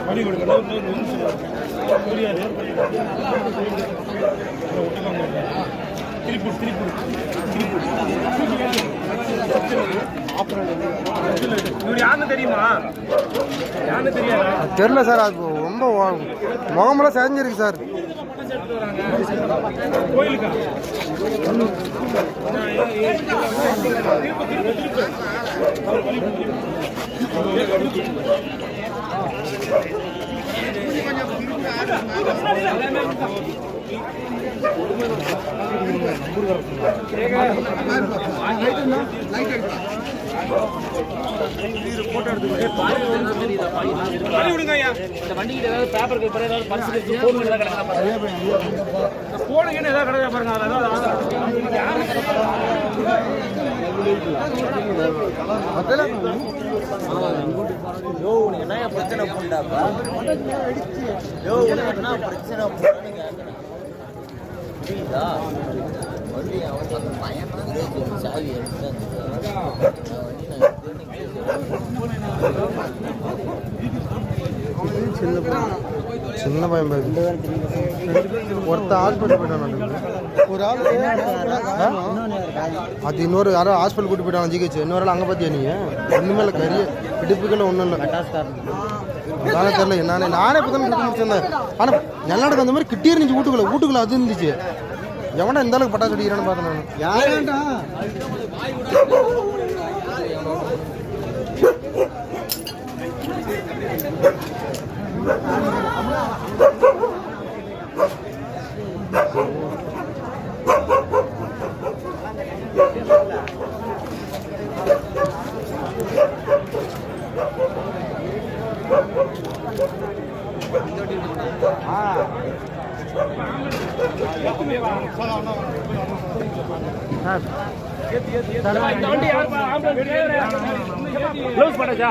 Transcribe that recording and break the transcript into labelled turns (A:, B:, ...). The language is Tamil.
A: வழி கொடுக்கணும் புரியாது திருப்பூர் திருப்பூர் இவர் யாருன்னு தெரியுமா? யாருன்னு தெரியாது
B: தெரியல சார். அது ரொம்ப முகமெல்லாம் செஞ்சிருக்கு சார்.
A: கோயிலுக்கா வண்டிக்கு ஏதாவது பேப்பர் பேப்பர் ஏதாவது பரிசு போன் ஏதாவது கிடையாது போனுங்கன்னு ஏதாவது கிடையாது பாருங்க.
C: என்ன பிரச்சனை போட்டாப்பா என்ன பிரச்சனை புரியுதா? வண்டி அவன் அந்த பையன் சாவி எடுத்து
B: சின்ன பையன் ஒருத்த ஹாஸ்பிட்டல் போயிட்டான். ஒரு ஆள் அது இன்னொரு யாரோ ஹாஸ்பிட்டல் கூட்டு போயிட்டாங்க ஜிஹெச். இன்னொரு ஆள் அங்கே பார்த்தியா நீ? ஒன்றுமே இல்லை, கரிய இடுப்புக்கெல்லாம் ஒன்றும் இல்லை. அதானே தெரியல என்னன்னு. நானே இப்போ தானே கிட்ட முடிச்சிருந்தேன். ஆனால் நல்லாடுக்கு அந்த மாதிரி கிட்டே இருந்துச்சு. வீட்டுக்குள்ள அது இருந்துச்சு. எவனா இந்த அளவுக்கு பட்டாசு அடிக்கிறான்னு பார்த்தேன் நான். யாரா
A: இந்த வண்டி யார் ஆம்புலன்ஸ் க்ளோஸ் பண்ணச்சா?